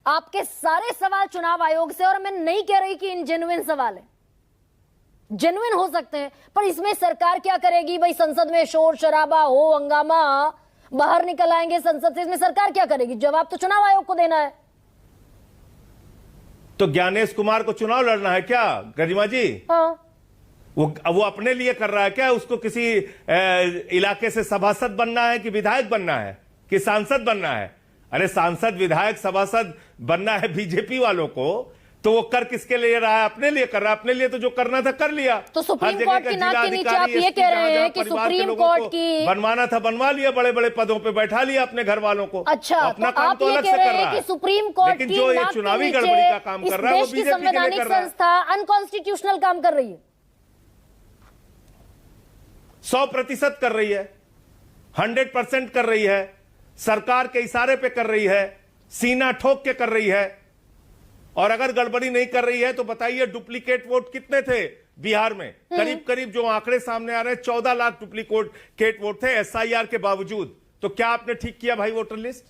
आपके सारे सवाल चुनाव आयोग से, और मैं नहीं कह रही कि इनजेन्युइन सवाल है, जेन्युइन हो सकते हैं, पर इसमें सरकार क्या करेगी? भाई संसद में शोर शराबा हो, हंगामा, बाहर निकल आएंगे संसद से, इसमें सरकार क्या करेगी? जवाब तो चुनाव आयोग को देना है। तो ज्ञानेश कुमार को चुनाव लड़ना है क्या गरिमा जी? हाँ, वो अपने लिए कर रहा है क्या? उसको किसी इलाके से सभासद बनना है कि विधायक बनना है कि सांसद बनना है? अरे सांसद, विधायक, सभासद बनना है बीजेपी वालों को, तो वो कर किसके लिए रहा है? अपने लिए कर रहा है। अपने लिए तो जो करना था कर लिया। तो सुप्रीम कोर्ट की नाक के नीचे आप ये कह रहे हैं कि सुप्रीम कोर्ट की बनवाना था बनवा लिया, बड़े बड़े पदों पे बैठा लिया अपने घर वालों को। अच्छा, अपना तो काम आप तो ये अलग कह से रहे कर हैं रहा कि है, सुप्रीम कोर्ट लेकिन की जो ये नाक के चुनावी नीचे गड़बड़ी का काम इस कर रहा है वो देश की बीजेपी के लिए संवैधानिक कर रहा है। संस्था अनकॉन्स्टिट्यूशनल काम कर रही है, 100% कर रही है, 100% कर रही है, सरकार के इशारे पे कर रही है, सीना ठोक के कर रही है। और अगर गड़बड़ी नहीं कर रही है तो बताइए, डुप्लीकेट वोट कितने थे बिहार में? करीब करीब जो आंकड़े सामने आ रहे हैं, 14 लाख डुप्लीकेट वोट थे एसआईआर के बावजूद। तो क्या आपने ठीक किया भाई वोटर लिस्ट?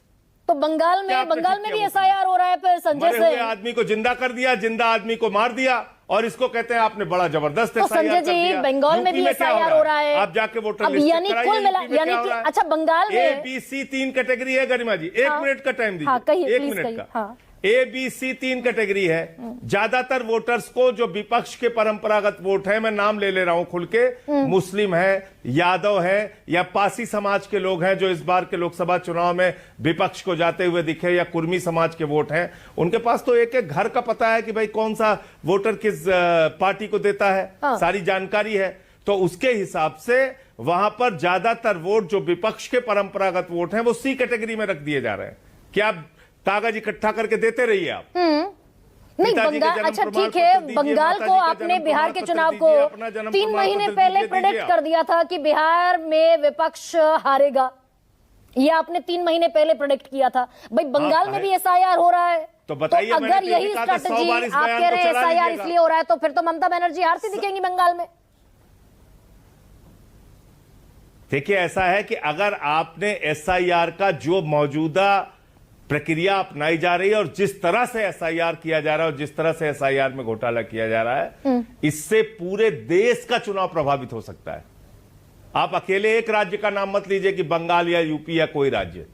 तो बंगाल में भी एसआईआर हो रहा है, फिर संजय मरे हुए से आदमी को जिंदा कर दिया, जिंदा आदमी को मार दिया, और इसको कहते हैं आपने बड़ा जबरदस्त तो एसआईआर संजय जी, बंगाल में भी एसआईआर हो रहा है। आप जाके वोटर अब लिस्ट यानी कुल मिला, यानी कि अच्छा बंगाल में ABC 3 कैटेगरी है गरिमा जी। एक मिनट का टाइम दीजिए। हाँ, कहिए, 1 प्लीज मिनट कहिए। का। हाँ। ABC 3 कैटेगरी है। ज्यादातर वोटर्स को जो विपक्ष के परंपरागत वोट है, मैं नाम ले रहा हूं खुल के, मुस्लिम है, यादव है, या पासी समाज के लोग हैं जो इस बार के लोकसभा चुनाव में विपक्ष को जाते हुए दिखे, या कुर्मी समाज के वोट हैं। उनके पास तो एक एक घर का पता है कि भाई कौन सा वोटर किस पार्टी को देता है। हाँ। सारी जानकारी है। तो उसके हिसाब से वहां पर ज्यादातर वोट जो विपक्ष के परंपरागत वोट हैं वो C कैटेगरी में रख दिए जा रहे हैं। क्या आप कागज इकट्ठा करके देते रहिए आप? नहीं, बंगाल, अच्छा ठीक है, बंगाल को आपने बिहार के चुनाव को 3 महीने पहले प्रेडिक्ट कर दिया था कि बिहार में विपक्ष हारेगा। ये आपने 3 महीने पहले प्रेडिक्ट किया था। भाई बंगाल में भी एसआईआर हो रहा है, तो बताइए, अगर यही स्ट्रेटजी आप कह रहे हैं एसआईआर इसलिए हो रहा है, तो फिर तो ममता बनर्जी हारती दिखेंगी बंगाल में। देखिए, ऐसा है कि अगर आपने एसआईआर का जो मौजूदा प्रक्रिया अपनाई जा रही है और जिस तरह से एसआईआर किया जा रहा है और जिस तरह से एसआईआर में घोटाला किया जा रहा है, इससे पूरे देश का चुनाव प्रभावित हो सकता है। आप अकेले एक राज्य का नाम मत लीजिए कि बंगाल या यूपी या कोई राज्य।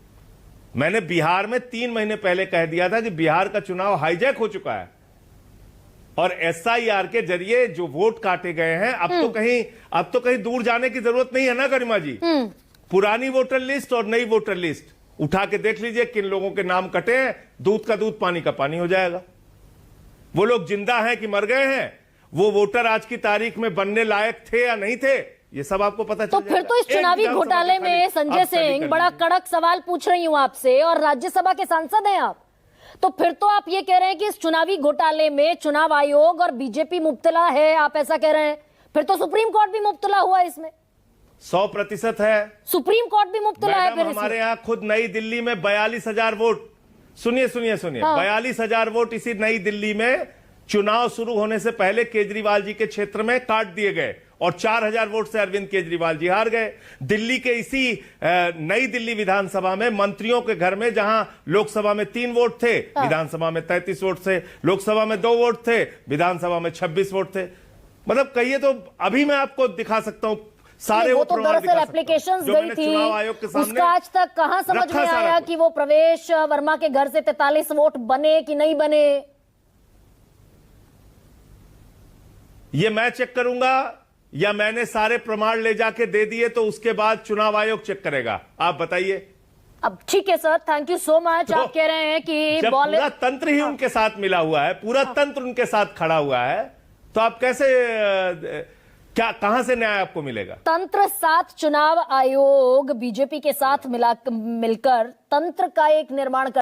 मैंने बिहार में 3 महीने पहले कह दिया था कि बिहार का चुनाव हाईजैक हो चुका है, और एसआईआर के जरिए जो वोट काटे गए हैं, अब तो कहीं दूर जाने की जरूरत नहीं है ना गरिमा जी। पुरानी वोटर लिस्ट और नई वोटर लिस्ट उठा के देख लीजिए, किन लोगों के नाम कटे हैं, दूध का दूध पानी का पानी हो जाएगा। वो लोग जिंदा हैं कि मर गए हैं, वो वोटर आज की तारीख में बनने लायक थे या नहीं थे, ये सब आपको पता चल तो जाएगा। फिर तो इस चुनावी घोटाले में संजय सिंह, बड़ा कड़क सवाल पूछ रही हूं आपसे, और राज्यसभा के सांसद हैं आप, तो फिर तो आप ये कह रहे हैं कि इस चुनावी घोटाले में चुनाव आयोग और बीजेपी मुब्तला है, आप ऐसा कह रहे हैं। फिर तो सुप्रीम कोर्ट भी मुब्तला हुआ इसमें। 100% है। सुप्रीम कोर्ट भी मुब्तला है। फिर हमारे यहाँ खुद नई दिल्ली में 42,000 वोट, सुनिए 42,000 वोट इसी नई दिल्ली में चुनाव शुरू होने से पहले केजरीवाल जी के क्षेत्र में काट दिए गए, और 4,000 वोट से अरविंद केजरीवाल जी हार गए। दिल्ली के इसी नई दिल्ली विधानसभा में मंत्रियों के घर में, जहां लोकसभा में 3 वोट थे, विधानसभा में 33 वोट थे, लोकसभा में 2 वोट थे, विधानसभा में 26 वोट थे। मतलब कहिए तो अभी मैं आपको दिखा सकता हूं सारे। वो तो दरअसल एप्लीकेशंस गई थी, उसका आज तक कहां समझ में आया कि वो प्रवेश वर्मा के घर से 43 वोट बने कि नहीं बने। ये मैं चेक करूंगा या मैंने सारे प्रमाण ले जाके दे दिए तो उसके बाद चुनाव आयोग चेक करेगा? आप बताइए। अब ठीक है sir, thank you so much. आप कह रहे हैं कि जब पूरा तंत्र ही उनके साथ मिला हुआ है, पूरा तंत्र उनके साथ खड़ा हुआ है, तो आप कैसे, कहां से न्याय आपको मिलेगा? तंत्र साथ चुनाव आयोग बीजेपी के साथ मिलकर तंत्र का एक निर्माण कर